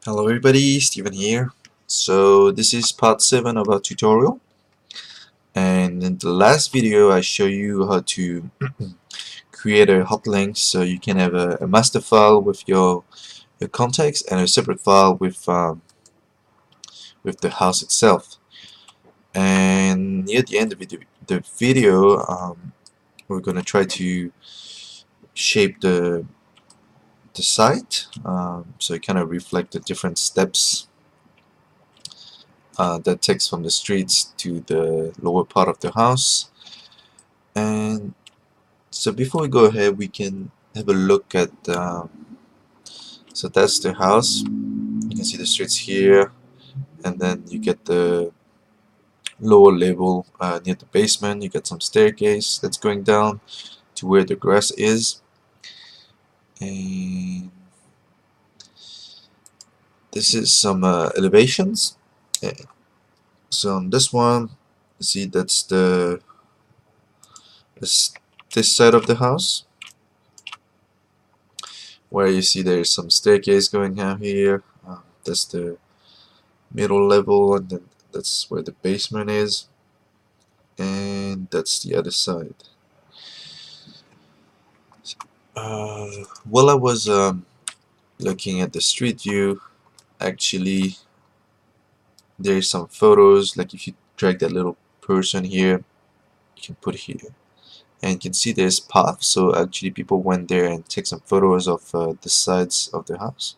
Hello everybody, Steven here. So this is part 7 of our tutorial, and in the last video I show you how to create a hot link so you can have a master file with your context and a separate file with the house itself. And near the end of the video we're gonna try to shape the site so it kind of reflect the different steps that takes from the streets to the lower part of the house. And so before we go ahead, we can have a look at so that's the house. You can see the streets here, and then you get the lower level near the basement. You get some staircase that's going down to where the grass is. And this is some elevations. So on this one, you see that's this side of the house, where you see there's some staircase going out here. That's the middle level, and then that's where the basement is, and that's the other side. While I was looking at the street view, actually there's some photos. Like if you drag that little person here, you can put it here, and you can see there's path. So actually people went there and take some photos of the sides of the house.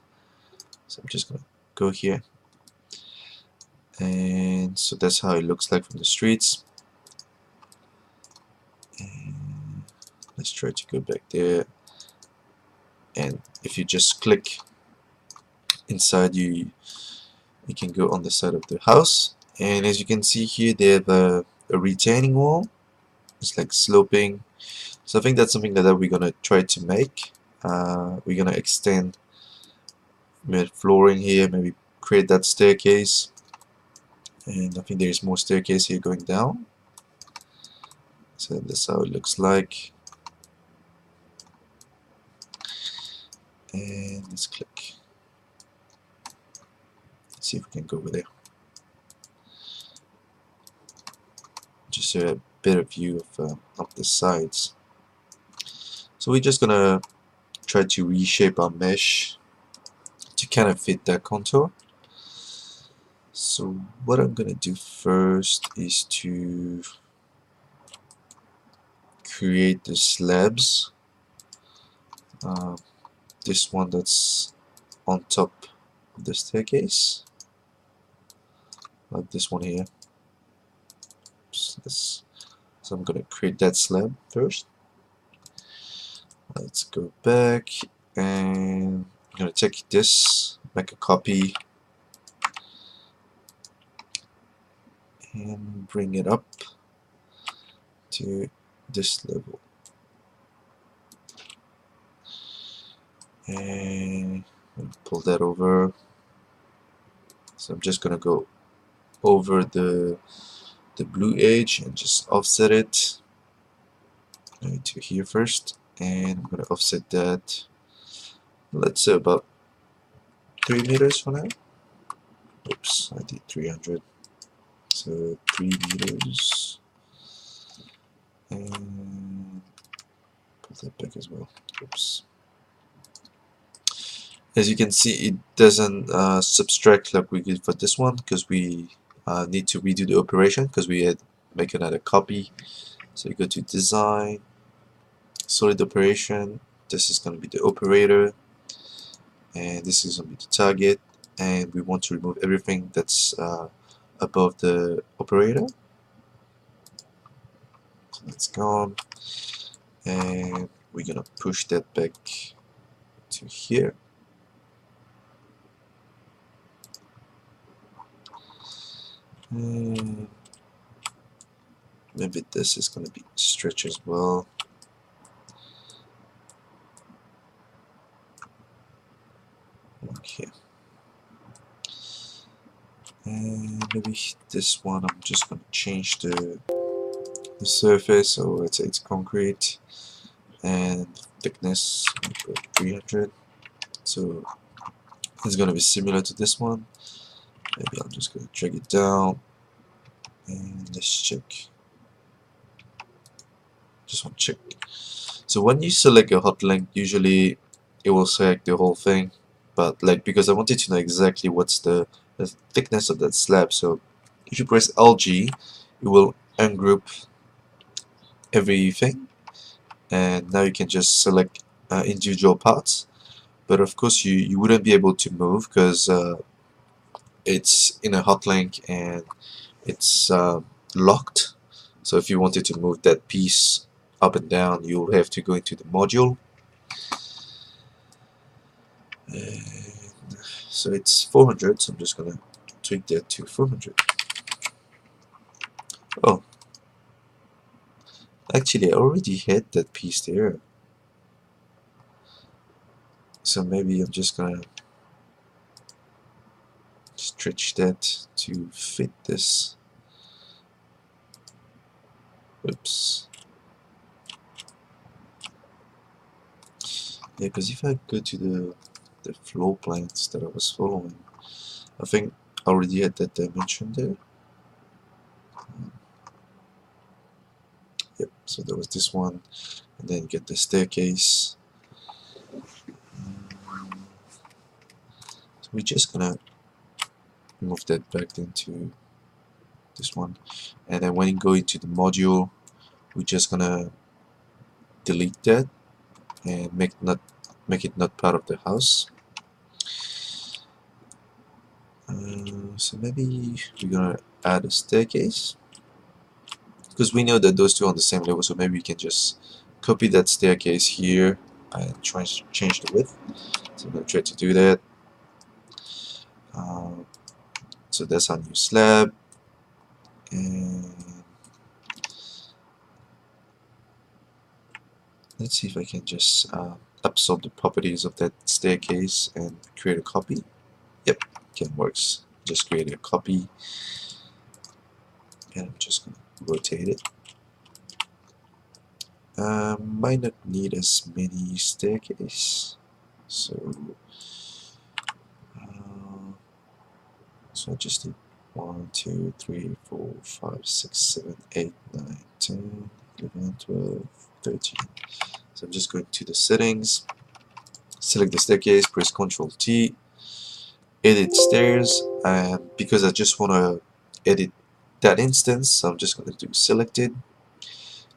So I'm just gonna go here, and so that's how it looks like from the streets. And let's try to go back there, and if you just click inside, you can go on the side of the house, and as you can see here they have a retaining wall. It's like sloping, so I think that's something that we're gonna try to make. We're gonna extend mid flooring here, maybe create that staircase, and I think there's more staircase here going down. So that's how it looks like. And let's click. Let's see if we can go over there. Just a better view of the sides. So we're just gonna try to reshape our mesh to kind of fit that contour. So what I'm gonna do first is to create the slabs. This one that's on top of the staircase, like this one here. So I'm gonna create that slab first. Let's go back, and I'm gonna take this, make a copy, and bring it up to this level. And pull that over. So I'm just gonna go over the blue edge and just offset it to here first, and I'm gonna offset that, let's say about 3 meters for now. Oops, I did 300. So 3 meters, and pull that back as well. Oops. As you can see, it doesn't subtract like we did for this one, because we need to redo the operation because we had make another copy. So you go to design, solid operation. This is going to be the operator, and this is going to be the target, and we want to remove everything that's above the operator. So that's gone, and we're gonna push that back to here. And maybe this is going to be stretch as well. Okay. And maybe this one, I'm just going to change the surface, so let's say it's concrete, and thickness 300. So is going to be similar to this one. Maybe I'm just going to drag it down and let's check. Just want to check. So when you select a hot link, usually it will select the whole thing, but like because I wanted to know exactly what's the thickness of that slab, so if you press LG, it will ungroup everything, and now you can just select individual parts. But of course you wouldn't be able to move because it's in a hot link and it's locked. So if you wanted to move that piece up and down, you'll have to go into the module. And so it's 400, so I'm just gonna tweak that to 400. Oh, actually I already had that piece there, so maybe I'm just gonna stretch that to fit this. Oops. Yeah, because if I go to the floor plans that I was following, I think I already had that dimension there. Yep, so there was this one, and then get the staircase. So we're just gonna move that back into this one, and then when you go into the module, we're just gonna delete that and make it not part of the house. So maybe we're gonna add a staircase because we know that those two are on the same level, so maybe we can just copy that staircase here and try to change the width. So I'm gonna try to do that. So that's our new slab, and let's see if I can just absorb the properties of that staircase and create a copy. Yep, can works. Just create a copy, and I'm just gonna rotate it. Might not need as many staircase, so I just need 1, 2, 3, 4, 5, 6, 7, 8, 9, 10, 11, 12, 13. So I'm just going to the settings, select the staircase, press Ctrl T, edit stairs, and because I just want to edit that instance, I'm just going to do selected,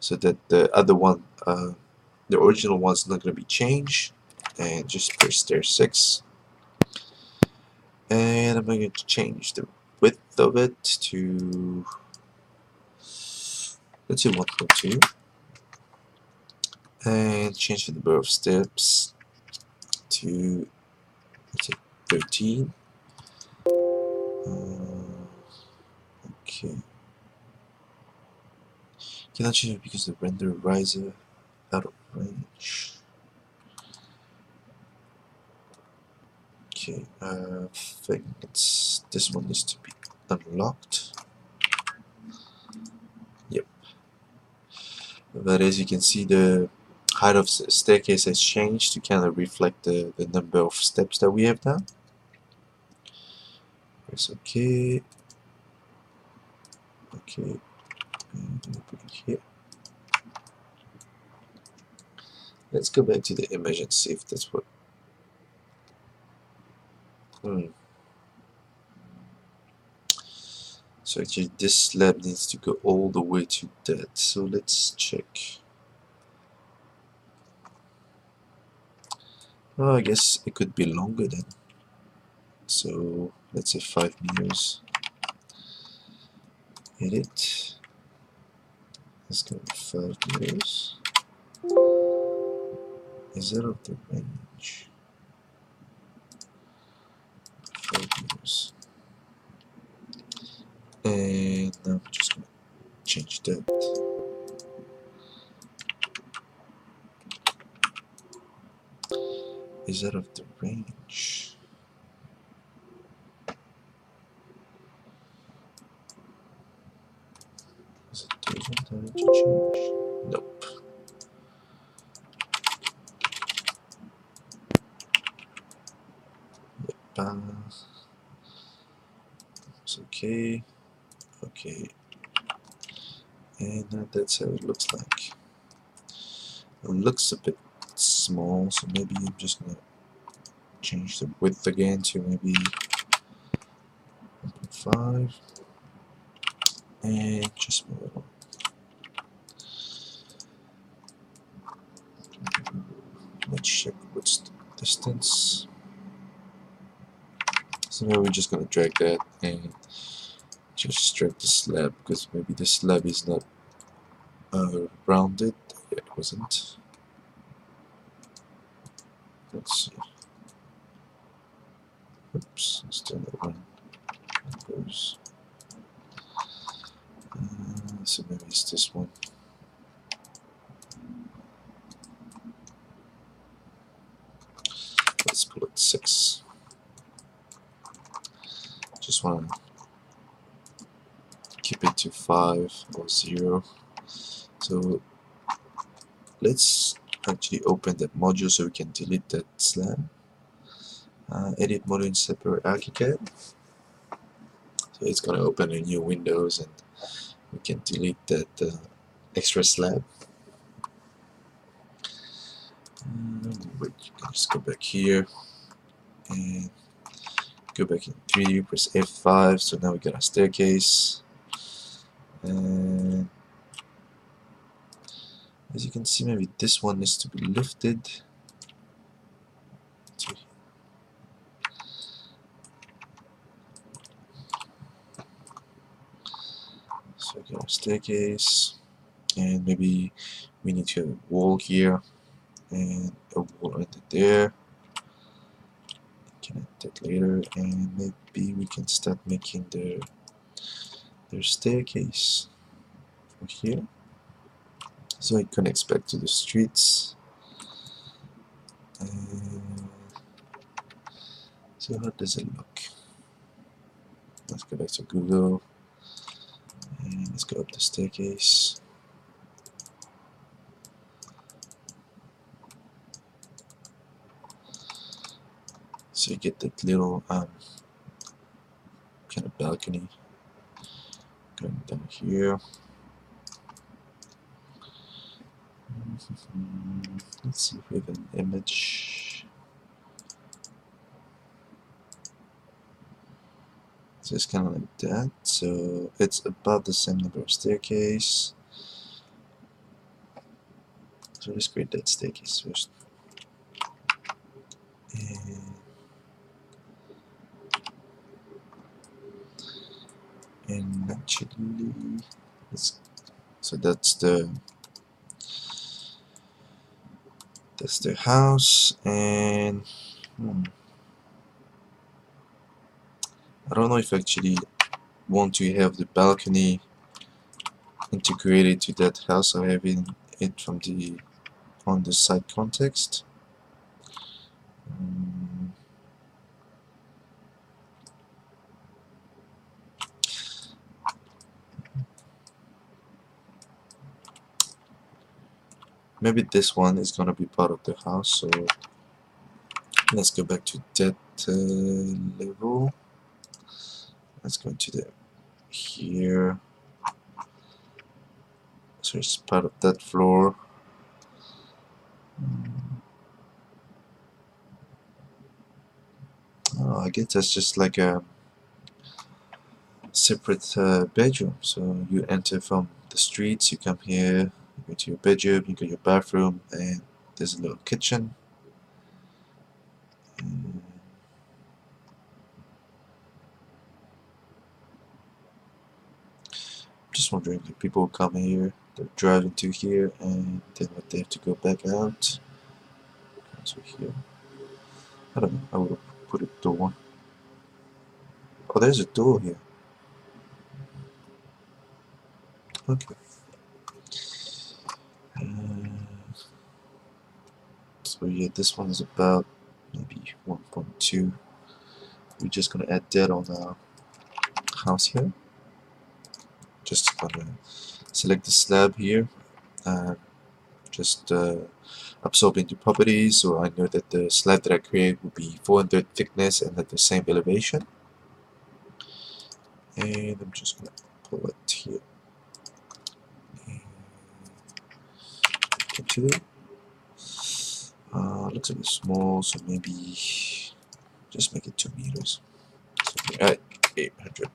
so that the other one, the original one's not going to be changed, and just press stair 6, and I'm going to change the width of it to, let's say 1.2, and change the number of steps to, let's say 13. Okay. Cannot change it because the render riser out of range. Okay, I think this one needs to be unlocked. Yep. But as you can see, the height of the staircase has changed to kind of reflect the number of steps that we have now. Press OK. Okay. And put it here. Let's go back to the image and see if that's what. So actually this slab needs to go all the way to that. So let's check. Oh, I guess it could be longer then. So let's say 5 meters. Edit. Let's go with 5 meters. Is that of the range? 5 meters. And now I'm just going to change that. Is that of the range? Is it Tugendhat to change? Nope. Yep. It's okay. Okay. And that's how it looks like. It looks a bit small, so maybe I'm just gonna change the width again to maybe 1.5 and just move it on. Let's check what's the distance. So now we're just gonna drag that and just drag the slab, because maybe the slab is not rounded. It wasn't. Let's see. Oops, let's turn that one. That goes. So maybe it's this one. Let's pull it 6. Just want to keep it to 5 or 0. So let's actually open that module so we can delete that slab. Edit module in separate ARCHICAD. So it's going to open a new Windows and we can delete that extra slab. Wait, just go back here and go back in 3D, press F5. So now we got a staircase. And as you can see, maybe this one needs to be lifted. So we got a staircase, and maybe we need to have a wall here and a wall right there. Can add that later, and maybe we can start making their staircase from here, so it connects back to the streets. So how does it look? Let's go back to Google and let's go up the staircase. So you get that little kind of balcony going down here. Let's see if we have an image. So it's kind of like that. So it's about the same number of staircase. So let's create that staircase first. And actually, so that's the house, and I don't know if I actually want to have the balcony integrated to that house or having it from on the side context. Maybe this one is gonna be part of the house, so let's go back to that level. Let's go to the here. So it's part of that floor. Oh, I guess that's just like a separate bedroom. So you enter from the streets, you come here, you go to your bedroom, you go to your bathroom, and there's a little kitchen. Just wondering if people come here, they're driving to here, and then what, they have to go back out. So here, I don't know, I would put a door. Oh, there's a door here. Okay. So yeah, this one is about maybe 1.2. We're just gonna add that on our house here. Just gonna select the slab here, just absorb into properties. So I know that the slab that I create will be 400 thickness and at the same elevation. And I'm just gonna pull it here. Into looks a bit small, so maybe just make it 2 meters. So at 800.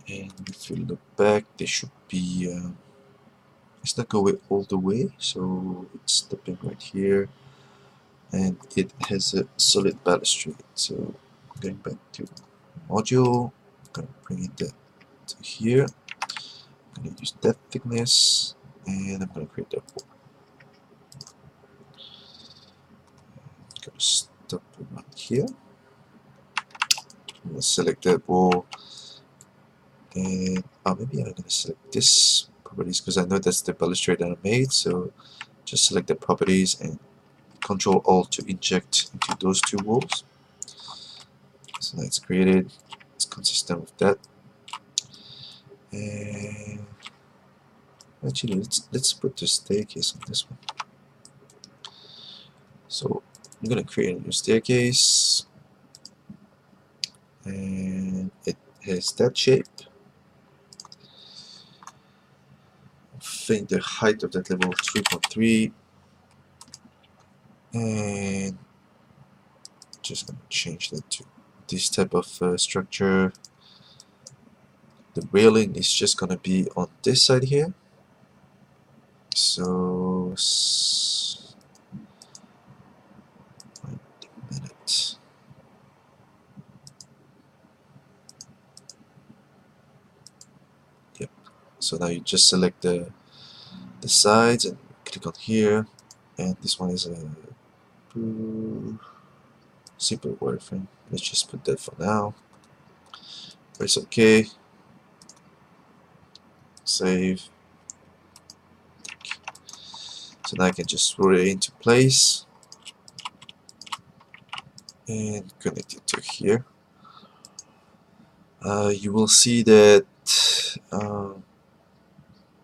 And if you look back, there should be it's not going all the way, so it's stepping right here, and it has a solid balustrade. So going back to module, I'm gonna bring it that to here. I'm gonna use that thickness, and I'm gonna create that wall. I'm gonna stop around here. I'm gonna select that wall, and maybe I'm gonna select this properties because I know that's the balustrade that I made. So just select the properties and Control Alt to inject into those two walls. So that's created. It's consistent with that. And actually, let's put the staircase on this one. So I'm gonna create a new staircase, and it has that shape. I think the height of that level 3.3, and just gonna change that to this type of structure. The railing is just gonna be on this side here. So wait a minute. Yep. So now you just select the sides and click on here, and this one is a simple wireframe. Let's just put that for now. Press OK. Save. So now I can just roll it into place and connect it to here. You will see that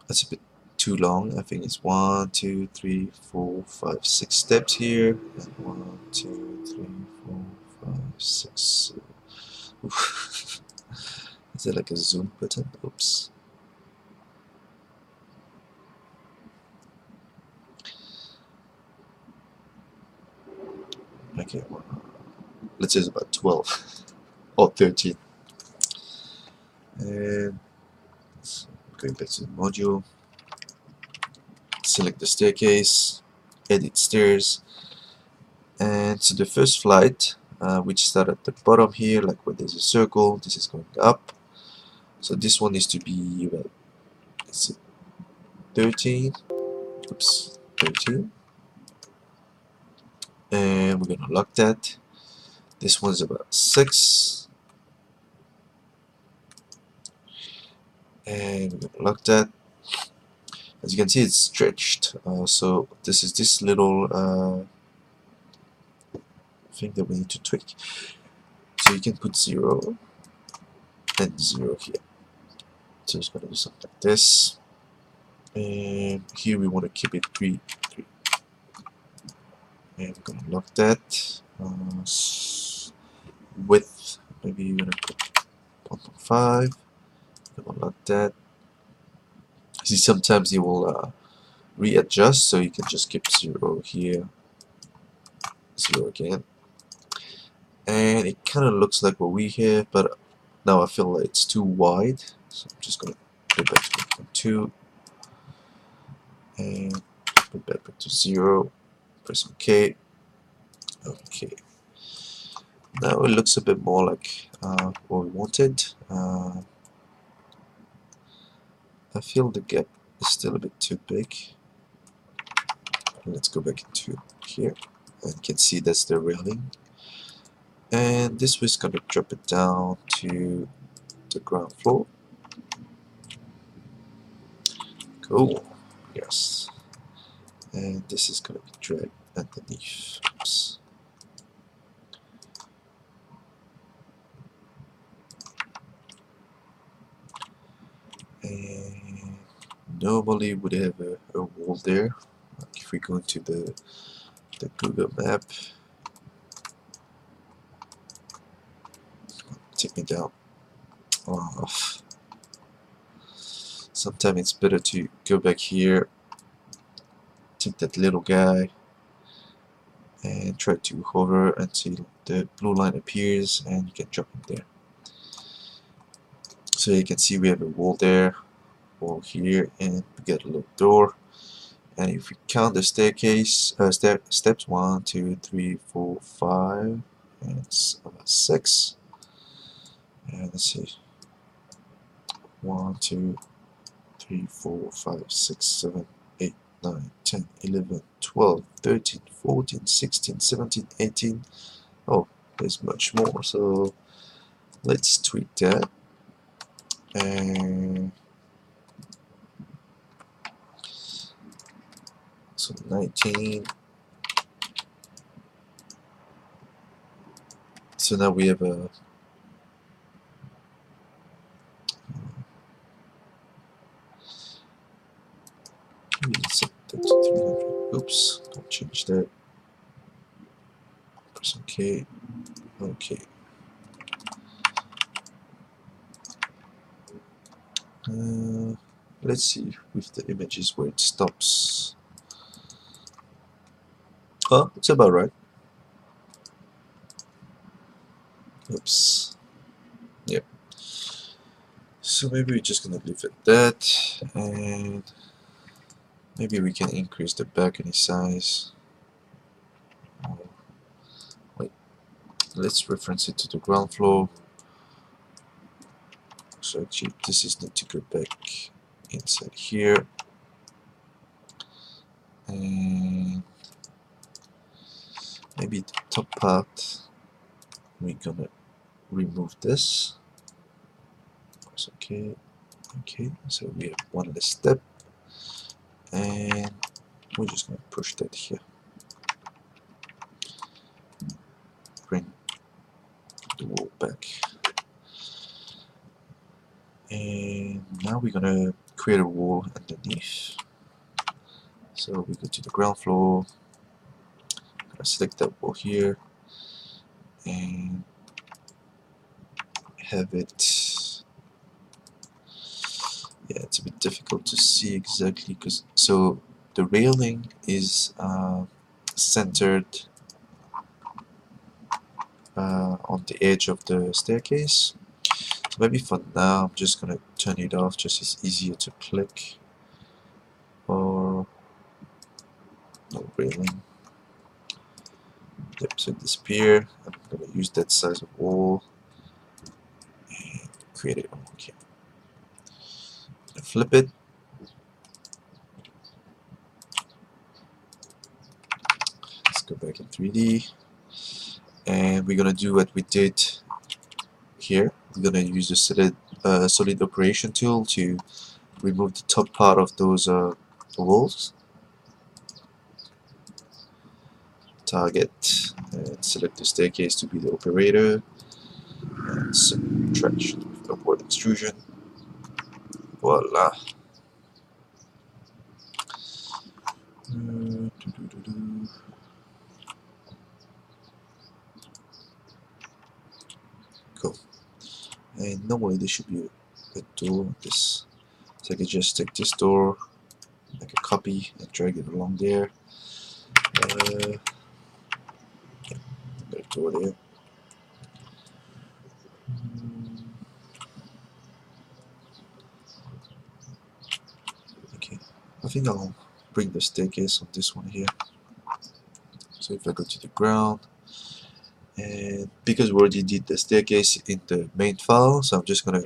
that's a bit too long. I think it's 1, 2, 3, 4, 5, 6 steps here, and 1, 2, 3, 4, 5, 6. Is there like a zoom button? Oops. Okay, well, let's say it's about 12 or 13. And so going back to the module, select the staircase, edit stairs, and so the first flight, which start at the bottom here, like when there's a circle, this is going up. So this one needs to be about, let's see, 13. Oops, 13. And we're gonna lock that. This one's about 6. And we're gonna lock that. As you can see, it's stretched. So this is this little thing that we need to tweak. So you can put 0 and 0 here. So it's gonna do something like this. And here we want to keep it 3, 3. And we're gonna lock that. Width, maybe you're gonna put 1.5. We're gonna lock that. See, sometimes it will readjust, so you can just keep 0 here, 0 again. And it kind of looks like what we have, but now I feel like it's too wide, so I'm just gonna go back to 1.2 and put that back to 0. Press OK. Okay. Now it looks a bit more like what we wanted. I feel the gap is still a bit too big. Let's go back into here, and you can see that's the railing. And this was going to drop it down to the ground floor. Cool. Yes. And this is going to be dragged underneath. Oops. And normally would have a wall there. Like if we go into the Google map, take me down. Oh, sometimes it's better to go back here, take that little guy, and try to hover until the blue line appears, and you can drop it there. So you can see we have a wall there, wall here, and we get a little door. And if we count the staircase, steps 1, 2, 3, 4, 5, and it's about 6. And let's see, 1, 2, 3, 4, 5, 6, 7, 8, 9, 10, 11, 12, 13, 14, 16, 17, 18. Oh, there's much more. So let's tweak that. And so 19. So now we have a set that to 300. Oops, don't change that. Press OK. OK. Let's see with the images where it stops. Oh, it's about right. Oops. Yep. So maybe we're just gonna leave it at that, and maybe we can increase the balcony size. Oh, wait, let's reference it to the ground floor. So actually, this is need to go back inside here, and maybe the top part we're gonna remove this. Press OK. Okay, so we have one less step, and we're just gonna push that here. Bring the wall back, and now we're gonna create a wall underneath. So we go to the ground floor, gonna select that wall here, and have it. Yeah, it's a bit difficult to see exactly because so the railing is centered on the edge of the staircase. So maybe for now I'm just gonna turn it off, just it's easier to click. Or no railing. Yep, so disappear. I'm gonna use that size of wall and create it. Okay. Flip it. Let's go back in 3D. And we're gonna do what we did here. We're gonna use the solid operation tool to remove the top part of those walls. Target and select the staircase to be the operator. And subtraction with upward extrusion. Voila. Cool. And normally there should be a door like this. So I can just take this door, make a copy, and drag it along there. Yeah, got a door there. Okay, I think I'll bring the staircase on this one here. So if I go to the ground, and because we already did the staircase in the main file, so I'm just gonna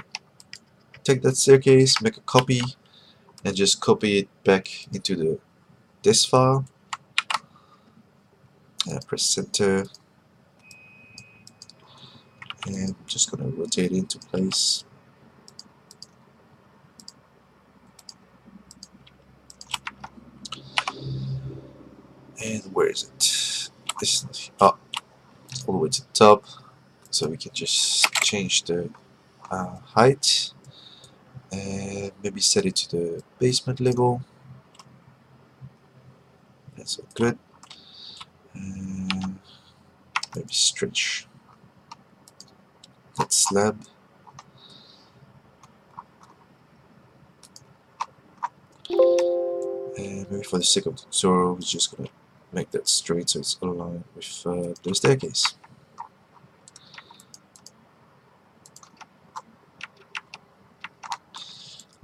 take that staircase, make a copy, and just copy it back into this file. And press center, and I'm just gonna rotate it into place. And where is it? This is not here. Oh, all the way to the top. So we can just change the height and maybe set it to the basement level. So good. Maybe stretch that slab. And maybe for the sake of tutorial, we're just gonna make that straight so it's aligned with the staircase.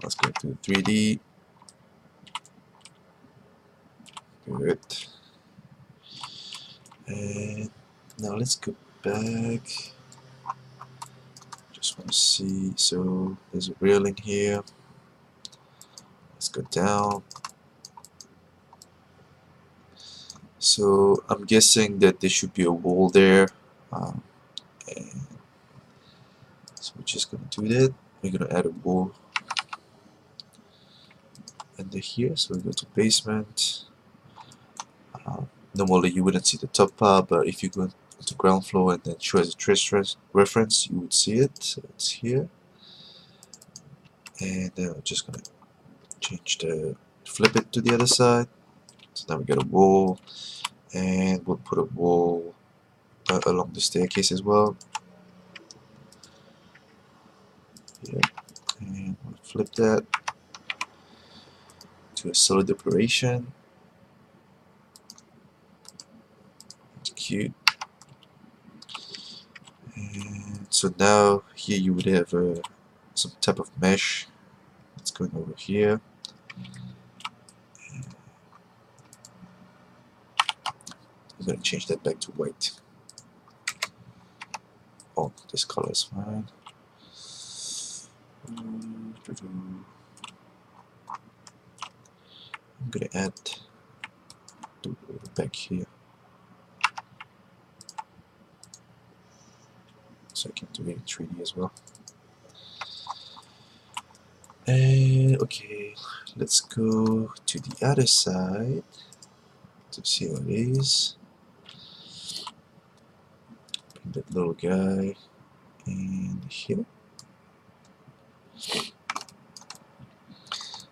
Let's go to 3D. Good. And now let's go back. Just want to see. So there's a railing here. Let's go down. So I'm guessing that there should be a wall there. And so we're just gonna do that. We're gonna add a wall under here. So we go to basement. Normally you wouldn't see the top part, but if you go to ground floor and then show as a trace reference, you would see it. So it's here. And then I'm just gonna change flip it to the other side. So now we got a wall, and we'll put a wall along the staircase as well. Yeah. And we'll flip that to a solid operation. It's cute. And so now here you would have some type of mesh that's going over here. I'm going to change that back to white. Oh, this color is fine. I'm going to add back here so I can do it in 3D as well. And okay, let's go to the other side to see what it is. Bring that little guy in here.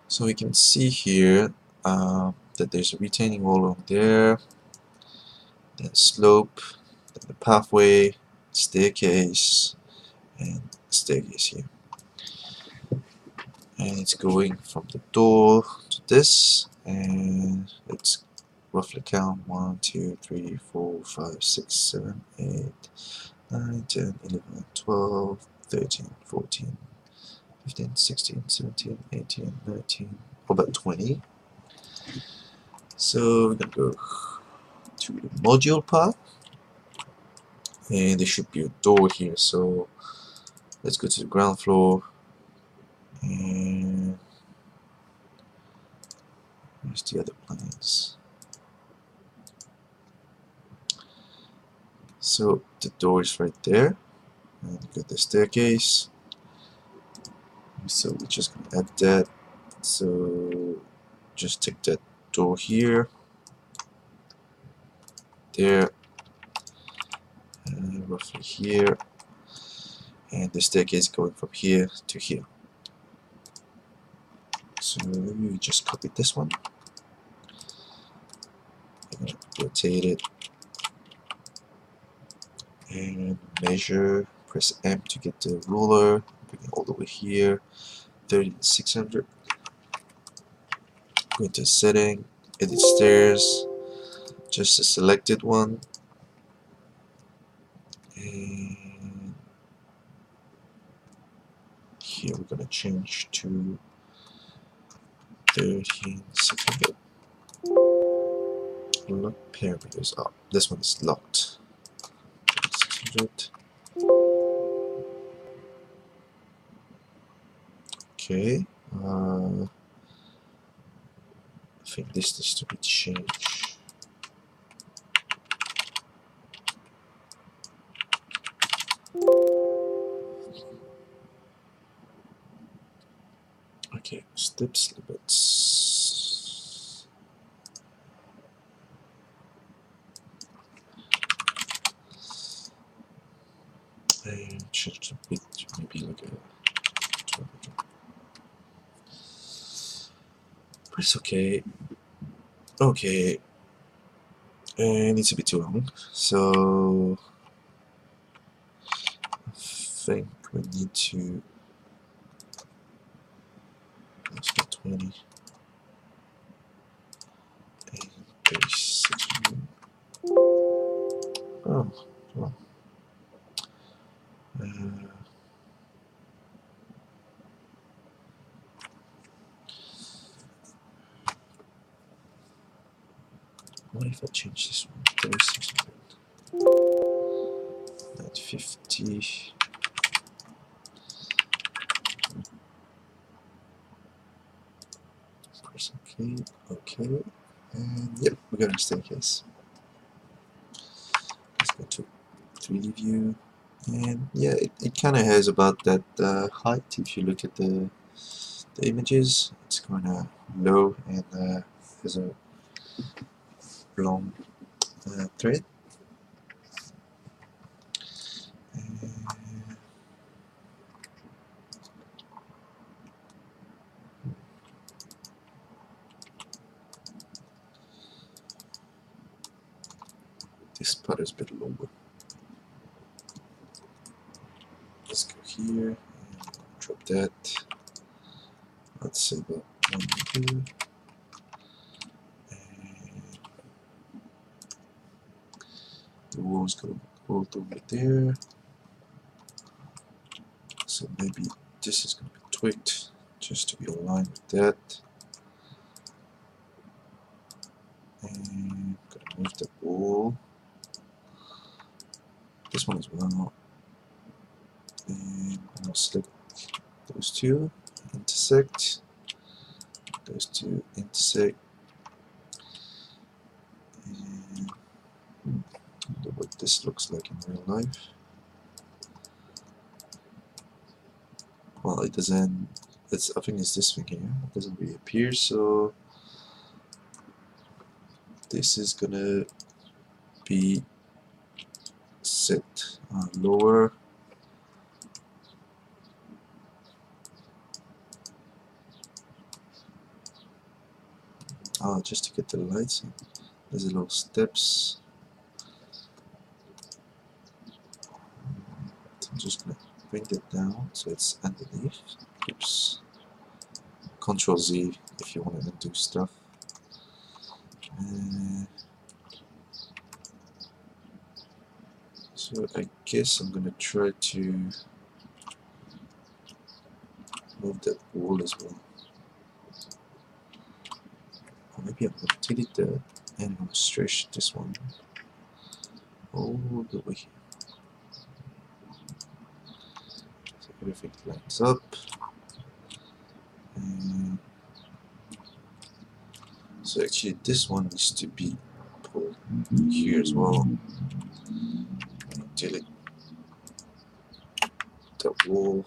So we can see here that there's a retaining wall on there, then slope, then the pathway, staircase, and staircase here. And it's going from the door to this, and let's roughly count 1, 2, 3, 4, 5, 6, 7, 8, 9, 10, 11, 12, 13, 14, 15, 16, 17, 18, 19, about 20. So we're gonna go to the module part, and there should be a door here. So let's go to the ground floor, and where's the other plans? So the door is right there, and you got the staircase. So we're just gonna add that. So just take that door here, there, and roughly here, and the staircase going from here to here. So we just copy this one, and rotate it, and measure. Press M to get the ruler. Bring it all the way here. 30,600. Go into setting, edit stairs, just a selected one, and here we're gonna change to 13,600. Lock parameters up. This one is locked. 600. Okay. I think this needs to be changed. Okay, steps limits. And change the width to maybe like a 1200. But it's okay. Okay. and it's a bit too long, so I think we need to, let's go 20 and 36. Oh, well. What if I change this one? 36 at 50. Press OK. OK. And yep, we got a staircase. Let's go to 3D view. And yeah, it kind of has about that height. If you look at the images, it's kind of low and has a long thread. This part is a bit longer. Let's go here and drop that. Let's say about 1, 2. And the wall's going to go over there. So maybe this is going to be tweaked just to be aligned with that. And I'm going to move the wall. This one as well. And I'm going to select those two, intersect. Those two intersect. And I wonder what this looks like in real life. Well, it doesn't. I think it's this thing here. It doesn't really appear, so this is gonna be set lower. Just to get the lights in. There's a little steps. So I'm just gonna bring that down so it's underneath. Oops. Control Z if you want to undo stuff. So I guess I'm gonna try to move that wall as well. Or maybe I'm gonna delete that and I'm gonna stretch this one all the way here. So everything lines up. And so actually this one needs to be pulled here as well. Delete the wall,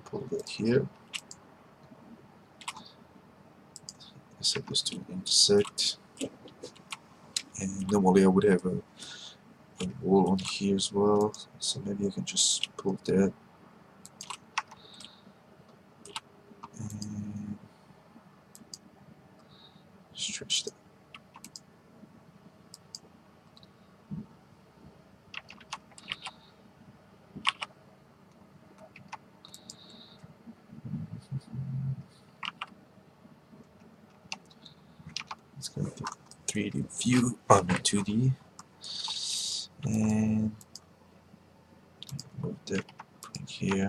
pull that here. It's supposed to intersect. And normally I would have a wall on here as well, so maybe I can just pull that and stretch that. Let's go to 3D view on 2D and move that right here.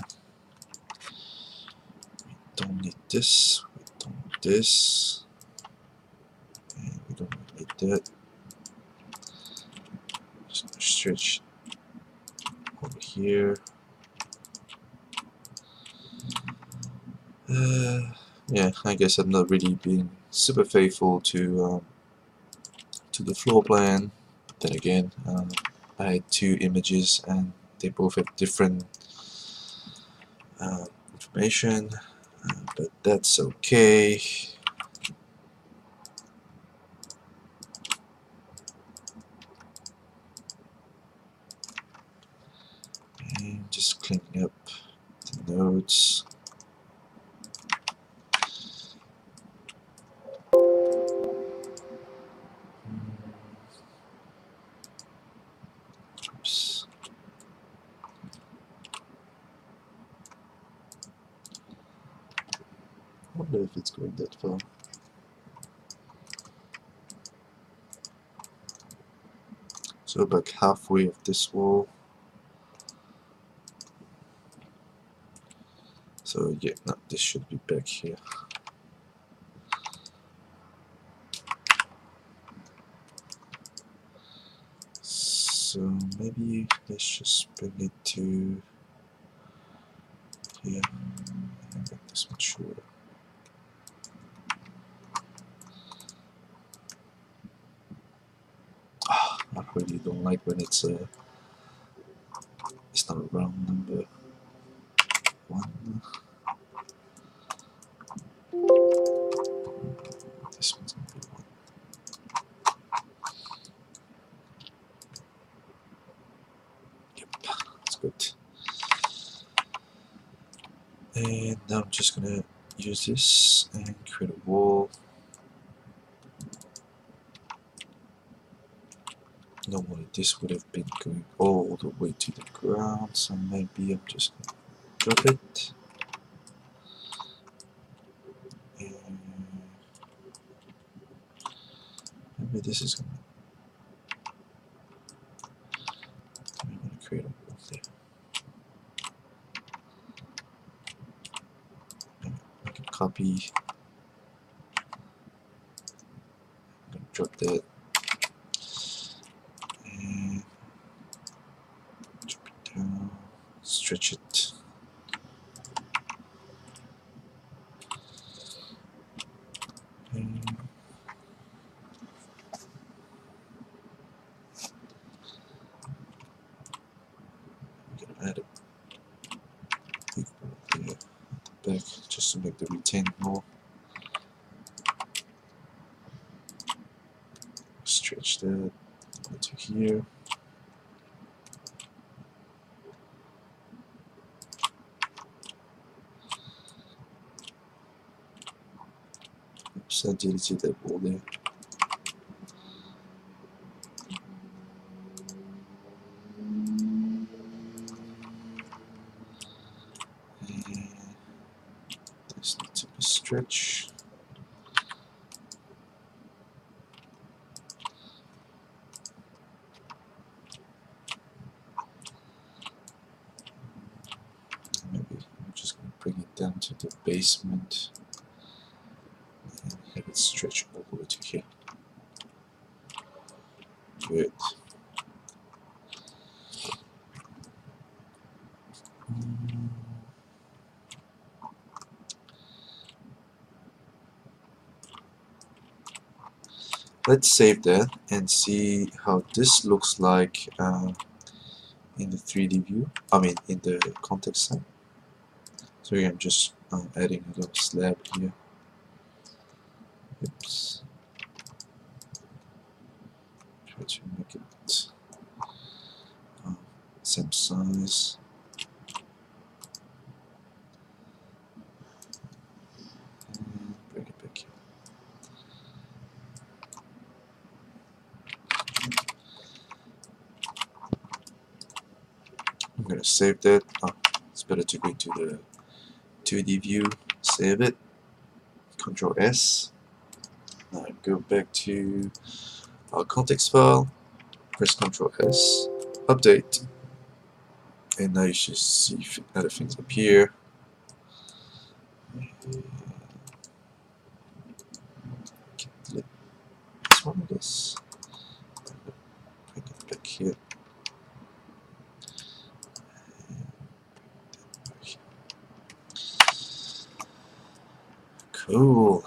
We don't need this, we don't need this, and we don't need that. Just gonna stretch over here. Yeah, I guess I'm not really being super faithful to the floor plan. But then again, I had two images and they both have different information, but that's okay. And just cleaning up the nodes. wonder if it's going that far. So about halfway of this wall. So yeah, no, this should be back here. So maybe let's just bring it to here and make this one shorter. I really don't like when it's not a round number. 1. This one's gonna be 1. Yep, that's good. And now I'm just gonna use this and create a wall. Normally this would have been going all the way to the ground, so maybe I'm just gonna drop it. And maybe this is gonna create a wall there. I can copy. I'm gonna drop that. And drop it down. Stretch it. And I'm gonna add a big wall there at the back just to make the retaining wall. Stretch that to here. Oops, I deleted that wall there. And this needs to be stretched. Maybe I'm just going to bring it down to the basement and have it stretch all the way to here. Good. Let's save that and see how this looks like in the 3D view. I mean, in the context side. So here I'm just adding a little slab here. Oops. Try to make it same size. And bring it back here. I'm gonna save that. Oh, it's better to go to the 2D view, save it, Control S. Now go back to our context file, press Control S, update, and now you should see other things appear. Delete this one, this. Bring it back here. Cool.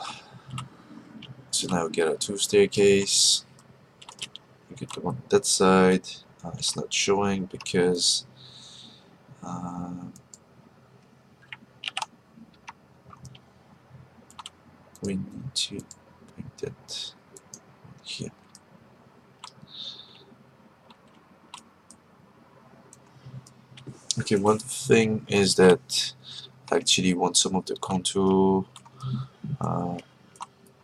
So now we get our 2 staircase. We get the one on that side. It's not showing because we need to bring that here. Okay, one thing is that I actually want some of the contour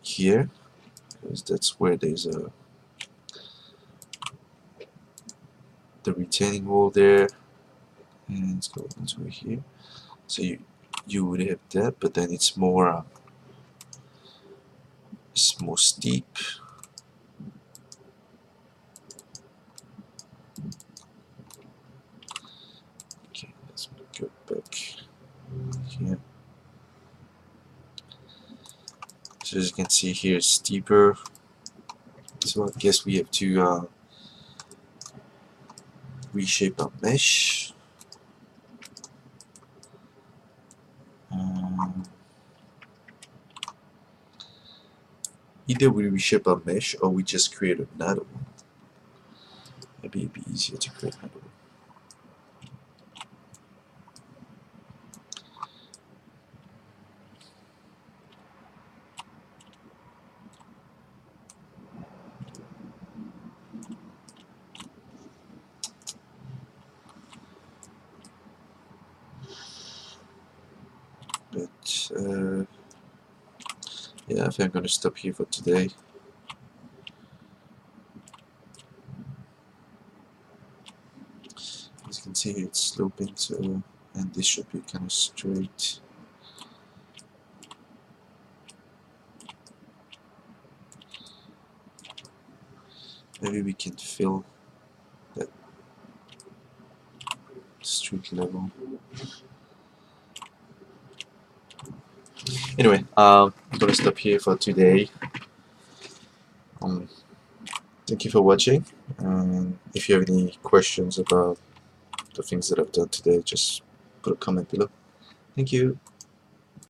here, because that's where there's the retaining wall there, and let's go into here. So you would have that, but then it's more It's more steep. Okay, let's go back here. So as you can see here, it's steeper. So I guess we have to reshape our mesh. Either we reshape our mesh or we just create another one. Maybe it'd be easier to create another one. But yeah, I think I'm gonna stop here for today. As you can see, it's sloping, so and this should be kind of straight. Maybe we can fill that street level. Anyway, I'm gonna stop here for today. Thank you for watching. If you have any questions about the things that I've done today, just put a comment below. Thank you.